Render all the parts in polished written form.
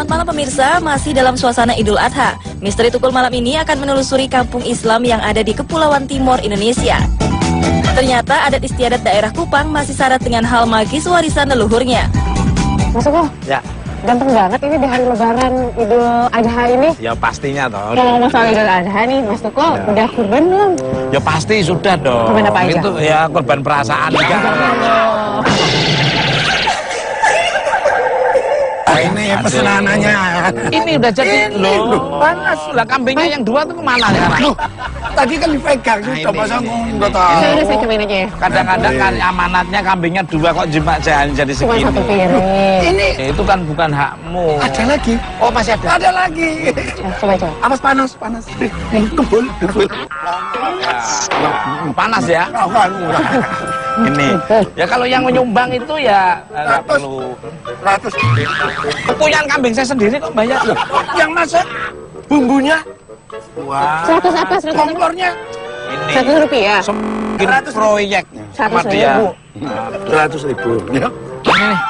Selamat malam pemirsa, masih dalam suasana Idul Adha. Misteri Tukul malam ini akan menelusuri kampung Islam yang ada di Kepulauan Timor, Indonesia. Ternyata adat istiadat daerah Kupang masih syarat dengan hal magis warisan leluhurnya. Mas Tuko, ya, ganteng banget ini di hari Lebaran Idul Adha ini. ya pastinya toh. Kalau masalah Idul Adha nih, Mas Tuko udah kurban belum? Ya pasti sudah dong. Kurban apa aja? Itu ya korban perasaan juga. Ini pesenanannya. Ini udah jadi loh. Panas lah, kambingnya yang dua tuh kemana sekarang? Tadi kan dipegang, Nah, coba saya nggak tahu. Udah saya cobain aja ya. Kadang-kadang kan amanatnya kambingnya dua kok cuma jadi Cuma segini. satu piring. Ini Ya, itu kan bukan hakmu. ada lagi. Oh masih ada. Ada lagi. Coba. Awas panas. Kebul. Panas ya. Ini. Ya kalau yang menyumbang itu ya nggak perlu. 100. Kepunyaan kambing saya sendiri kok banyak loh. Yang masak bumbunya. Wah. 100 apa? 100 apa? Kompornya. Ini 100 rupiah. semakin proyek sama 100.000. dia. 100.000. Ya. Ini nih.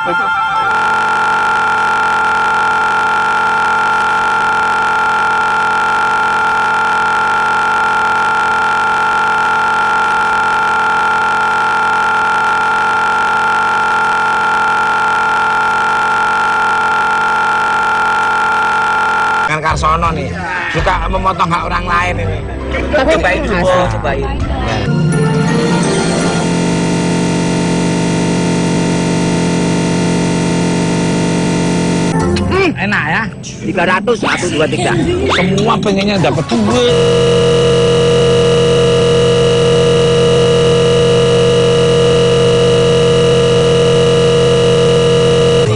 Karsono nih suka memotong hak orang lain ini. Tapi Cobain dulu, cobain. Enak ya. 300, 1, 2, 3. Semua pengennya dapat dua.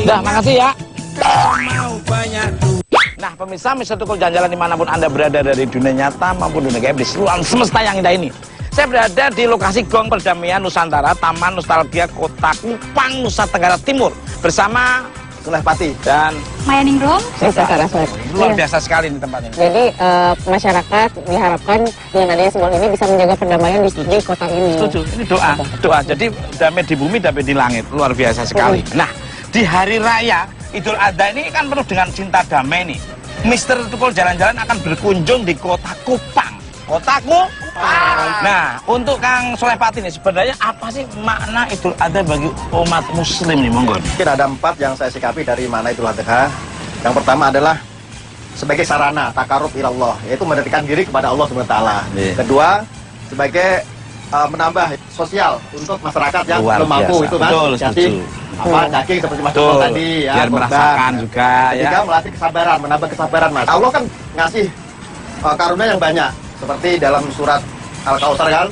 Dah, makasih ya. Nah, pemirsa, Mr. Tukul jalan-jalan dimanapun Anda berada dari dunia nyata maupun dunia gaib di seluruh semesta yang indah ini. Saya berada di lokasi Gong Perdamaian Nusantara, Taman Nostalgia Kota Kupang, Nusa Tenggara Timur, bersama Sulehpati dan Maya Ningrum. luar biasa sekali ini tempat ini. Jadi masyarakat diharapkan dengan adanya simbol ini bisa menjaga perdamaian di kota ini. Setuju. Ini doa. Jadi damai di bumi, damai di langit. Luar biasa sekali. Nah, di hari raya Idul Adha ini kan penuh dengan cinta damai nih. Mister Tukul jalan-jalan akan berkunjung di kota Kupang. Kota Kupang. Nah, untuk Kang Sulehpati nih, sebenarnya apa sih makna Idul Adha bagi umat Muslim nih, monggo? Mungkin ada 4 yang saya sikapi dari makna Idul Adha. Yang pertama adalah sebagai sarana takarub ilallah, yaitu mendekatkan diri kepada Allah SWT. Kedua, sebagai menambah sosial untuk masyarakat yang Luar belum mampu biasa. itu kan. Betul, jadi daging seperti Mas Tukul tadi ya, biar korban. merasakan juga Ketiga, ya. melatih kesabaran, menambah kesabaran Mas. Allah kan ngasih karunia yang banyak, seperti dalam surat Al-Kautsar kan.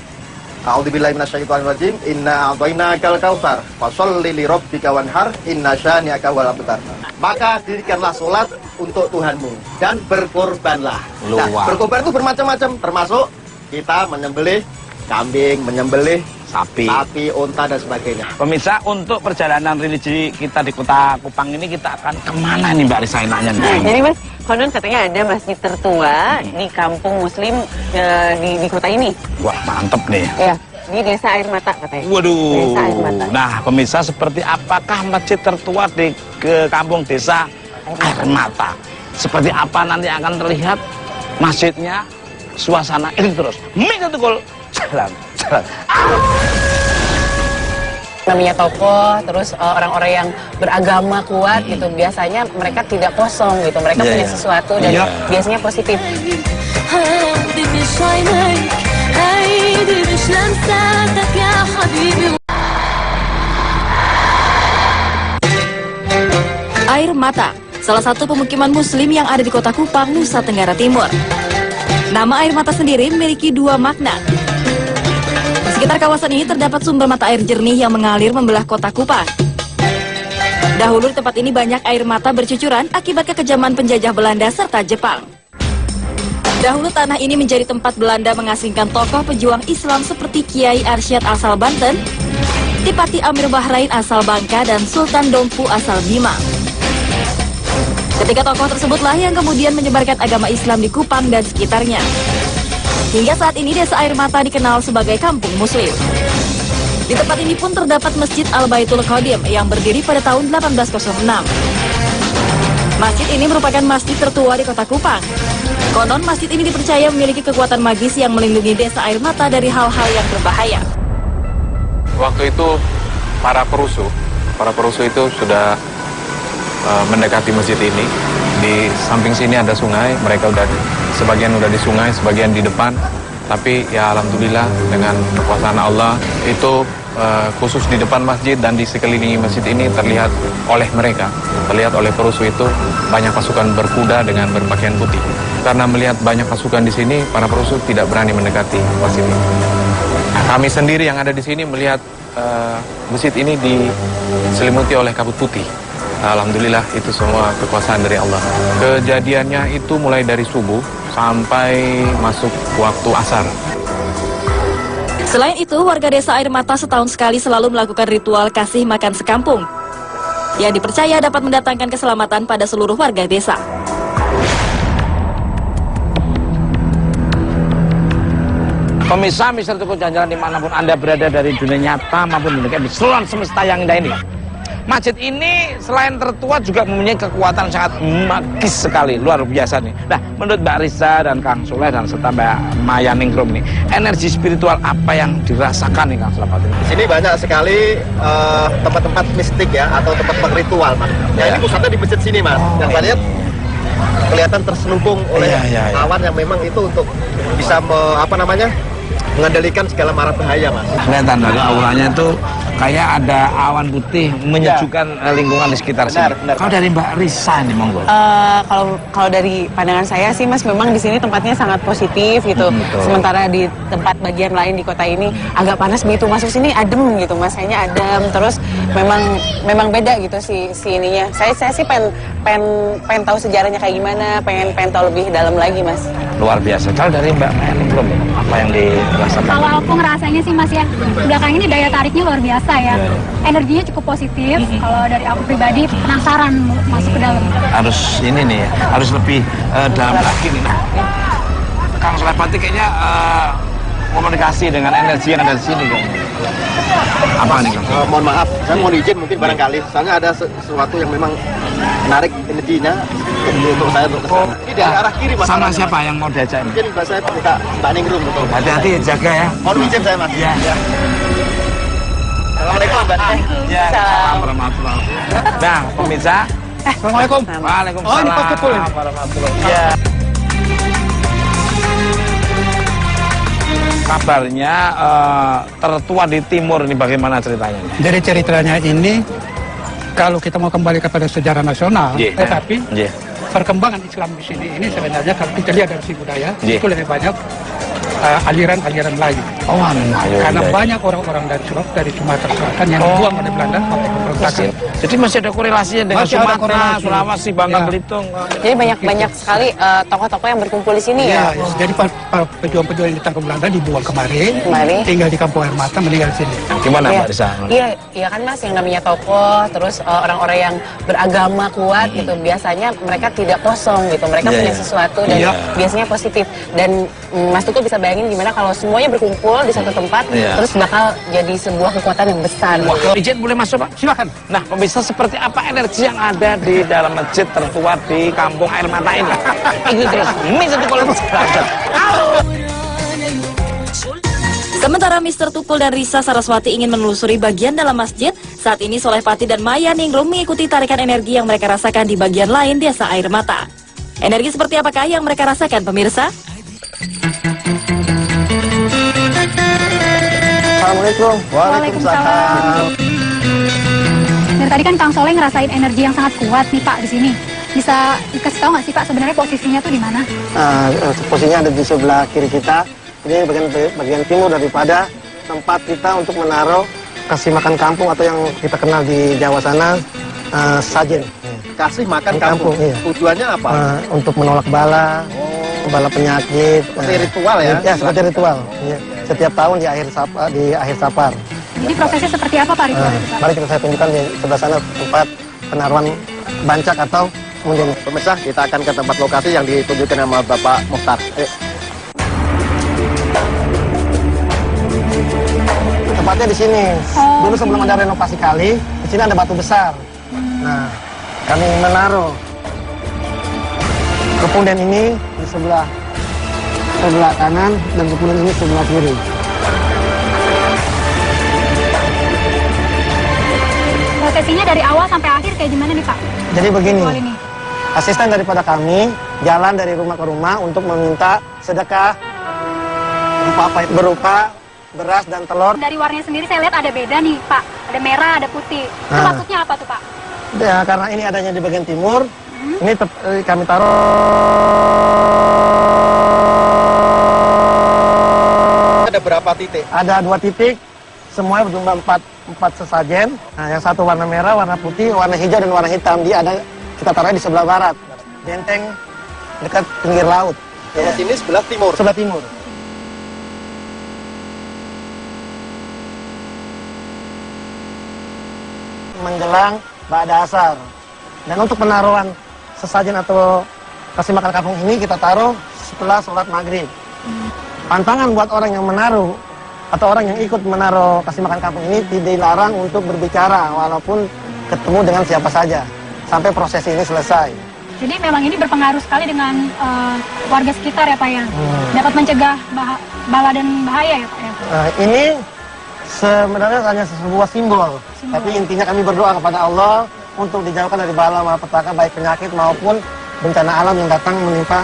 A'udzubillahi minasyaitonir rajim. Inna a'tainakal kautsar fasholli lirabbika wanhar inna syani'aka wal abtar. Maka dirikanlah salat untuk Tuhanmu dan berkorbanlah. Nah, Luar. berkorban itu bermacam-macam, termasuk kita menyembelih kambing, menyembelih Sapi. unta dan sebagainya. Pemirsa, untuk perjalanan religi kita di kota Kupang ini kita akan kemana nih Mbak Risa enaknya nih? Jadi Mas, konon katanya ada masjid tertua di kampung Muslim di kota ini. Wah, mantep nih. Ya, di Desa Air Mata katanya. Waduh. Desa Air Mata. Nah, pemirsa, seperti apakah masjid tertua di kampung desa Air Mata? Seperti apa nanti akan terlihat masjidnya? Suasana ini terus. Minggu Tukul jalan. Namanya tokoh, terus orang-orang yang beragama kuat gitu, biasanya mereka tidak kosong gitu, mereka punya sesuatu dan biasanya positif. Air Mata, salah satu pemukiman Muslim yang ada di kota Kupang, Nusa Tenggara Timur. Nama air mata sendiri memiliki 2 makna. Di sekitar kawasan ini terdapat sumber mata air jernih yang mengalir membelah kota Kupang. Dahulu di tempat ini banyak air mata bercucuran akibat kekejaman penjajah Belanda serta Jepang. Dahulu tanah ini menjadi tempat Belanda mengasingkan tokoh pejuang Islam seperti Kiai Arsyad asal Banten, Tipati Amir Bahrain asal Bangka, dan Sultan Dompu asal Bima. Ketiga tokoh tersebutlah yang kemudian menyebarkan agama Islam di Kupang dan sekitarnya. Hingga saat ini Desa Air Mata dikenal sebagai kampung Muslim. Di tempat ini pun terdapat Masjid Al-Baitul Qadim yang berdiri pada tahun 1806. Masjid ini merupakan masjid tertua di Kota Kupang. Konon masjid ini dipercaya memiliki kekuatan magis yang melindungi desa Air Mata dari hal-hal yang berbahaya. Waktu itu para perusuh itu sudah mendekati masjid ini. Di samping sini ada sungai, mereka sebagian udah di sungai, sebagian di depan. Tapi ya alhamdulillah dengan kekuasaan Allah itu khusus di depan masjid dan di sekelilingi masjid ini terlihat oleh mereka, terlihat oleh perusuh itu banyak pasukan berkuda dengan berpakaian putih. Karena melihat banyak pasukan di sini, para perusuh tidak berani mendekati masjid ini. Nah, kami sendiri yang ada di sini melihat masjid ini diselimuti oleh kabut putih. Alhamdulillah itu semua kekuasaan dari Allah. Kejadiannya itu mulai dari subuh sampai masuk waktu asar. Selain itu, warga desa Air Mata setahun sekali selalu melakukan ritual kasih makan sekampung yang dipercaya dapat mendatangkan keselamatan pada seluruh warga desa. Pemirsa Mister Tukul Jalan-Jalan dimanapun Anda berada dari dunia nyata maupun dunia di seluruh semesta yang indah ini. Masjid ini selain tertua juga mempunyai kekuatan sangat magis sekali, luar biasa nih. Nah, menurut Mbak Risa dan Kang Soleh dan serta Mbak Maya Ningrum nih, energi spiritual apa yang dirasakan nih Kang Selamat ini? Di sini banyak sekali tempat-tempat mistik ya, atau tempat ritual, Mas. Ya, ini pusatnya di masjid sini, Mas. Yang saya lihat kelihatan terselubung oleh awan yang memang itu untuk bisa mengendalikan segala mara bahaya, Mas. Kelihatan dari auranya itu kayak ada awan putih menyejukkan lingkungan di sekitar sini. Kalau dari Mbak Risa nih monggo. Kalau dari pandangan saya sih Mas, memang di sini tempatnya sangat positif gitu. Sementara di tempat bagian lain di kota ini agak panas begitu. Masuk sini adem gitu Mas, kayaknya adem. Terus memang beda gitu si ininya. Saya sih pengen tahu sejarahnya kayak gimana, pengen tahu lebih dalam lagi Mas. Luar biasa. Kalau dari Mbak Maya Ningrum apa yang dirasakan? Kalau aku ngerasanya sih Mas ya, belakang ini daya tariknya luar biasa ya. Energinya cukup positif. Kalau dari aku pribadi penasaran masuk ke dalam. Harus ini nih, harus lebih dalam lagi nih. Nah, Kang Sulepati kayaknya komunikasi dengan energi yang ada di sini kayaknya. Apa nih Kang? Mohon maaf, saya mohon izin mungkin barangkali. Soalnya ada sesuatu yang memang menarik energinya untuk saya untuk kesana. Ini dari arah kiri Mas. Sama siapa yang mau diajak ini? Mungkin saya minta Mbak Ningrum untuk. Hati-hati jaga ya. Mohon izin saya Mas. Ya. Assalamualaikum Mbak. Ya, warahmatullahi wabarakatuh. Nah, pemirsa. Assalamualaikum. Waalaikumsalam. Oh, ini Pak Tukul. Warahmatullahi. Ya. Kabarnya tertua di timur ini bagaimana ceritanya? Jadi ceritanya ini kalau kita mau kembali kepada sejarah nasional, tetapi perkembangan Islam di sini ini sebenarnya kalau kita lihat dari sisi budaya itu lebih banyak aliran-aliran lain. Oh, karena banyak orang-orang dari Sumatera Selatan yang dibuang oleh Belanda sampai pemberontakan. Jadi masih ada korelasinya dengan Sumatera, Sulawesi, Bangka Belitung. Jadi banyak sekali tokoh-tokoh yang berkumpul di sini ya. Jadi pejuang-pejuang yang ditangkap Belanda dibuang kemari, tinggal di Kampung Air Mata, meninggal di sini. Gimana Mbak Risa? Iya kan Mas, yang namanya tokoh, terus orang-orang yang beragama kuat gitu, biasanya mereka tidak kosong gitu, mereka punya sesuatu dan biasanya positif. Dan Mas Tukul bisa bayangin gimana kalau semuanya berkumpul di satu tempat, terus bakal jadi sebuah kekuatan yang besar. Izin boleh masuk Pak? Silakan. Nah, pemirsa seperti apa energi yang ada di dalam masjid tertua di Kampung Air Mata ini? Ikuti terus Mister Tukul. Sementara Mister Tukul dan Risa Saraswati ingin menelusuri bagian dalam masjid, saat ini Solepati dan Maya Ningrum mengikuti tarikan energi yang mereka rasakan di bagian lain desa Air Mata. Energi seperti apakah yang mereka rasakan pemirsa? Assalamualaikum. Waalaikumsalam. Dari tadi kan Kang Soleh ngerasain energi yang sangat kuat nih Pak di sini. Bisa dikasih tahu nggak sih Pak sebenarnya posisinya tuh di mana? Posisinya ada di sebelah kiri kita. Ini bagian timur daripada tempat kita untuk menaruh kasih makan kampung atau yang kita kenal di Jawa sana sajen. Kasih makan kampung. Iya. Tujuannya apa? Untuk menolak bala, bala penyakit. Seperti ritual ya? Ya, seperti ritual. Ya. Setiap tahun di akhir Sapar. Jadi prosesnya seperti apa Pak ritual itu Pak? Mari saya tunjukkan di sebelah sana tempat penaruhan bancak atau kemudian. Pemirsa, kita akan ke tempat lokasi yang ditunjukkan sama Bapak Muhtar. Tempatnya di sini. Dulu sebelum ada renovasi kali, di sini ada batu besar. Nah, kami menaruh Kemudian ini di sebelah kanan dan kemudian ini sebelah kiri. Prosesinya dari awal sampai akhir kayak gimana nih Pak? Jadi begini, Ritual ini. asisten daripada kami jalan dari rumah ke rumah untuk meminta sedekah berupa beras dan telur. Dari warnanya sendiri saya lihat ada beda nih Pak. Ada merah, ada putih. Itu Nah. maksudnya apa tuh Pak? Ya, karena ini adanya di bagian timur, ini kami taruh Ada berapa titik? ada 2 titik, semuanya berjumlah 4 sesajen. Nah, yang satu warna merah, warna putih, warna hijau dan warna hitam. Dia ada kita taruh di sebelah barat, benteng dekat pinggir laut. Kalau sini sebelah timur. Sebelah timur. Menjelang ba'da asar. Dan untuk penaruhan sesajen atau kasih makan kampung ini kita taruh setelah sholat maghrib. Pantangan buat orang yang menaruh atau orang yang ikut menaruh kasih makan kampung ini tidak dilarang untuk berbicara walaupun ketemu dengan siapa saja sampai proses ini selesai. Jadi memang ini berpengaruh sekali dengan warga sekitar ya Pak ya. Dapat mencegah bala dan bahaya ya Pak ya. Ini sebenarnya hanya sebuah simbol, tapi intinya kami berdoa kepada Allah untuk dijauhkan dari bala malapetaka baik penyakit maupun bencana alam yang datang menimpa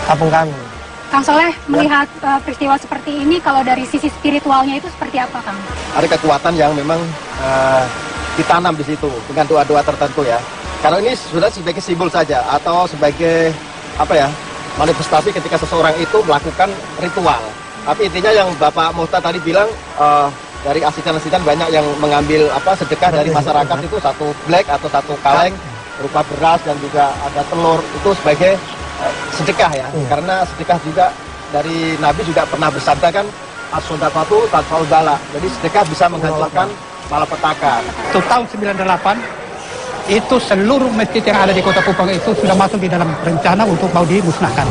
kampung kami. Kang Soleh melihat peristiwa seperti ini kalau dari sisi spiritualnya itu seperti apa Kang? Ada kekuatan yang memang ditanam di situ dengan doa-doa tertentu ya. Karena ini sudah sebagai simbol saja atau sebagai apa ya, manifestasi ketika seseorang itu melakukan ritual. Tapi intinya yang Bapak Mohta tadi bilang dari asisten-asisten banyak yang mengambil sedekah dari masyarakat itu 1 black atau 1 kaleng berupa beras dan juga ada telur itu sebagai sedekah ya. Karena sedekah juga dari Nabi juga pernah bersabda kan as-shadaqatu tadfa'ul bala. Jadi sedekah bisa menghancurkan malapetaka. Itu tahun 98 itu seluruh masjid yang ada di Kota Kupang itu sudah masuk di dalam rencana untuk mau dimusnahkan.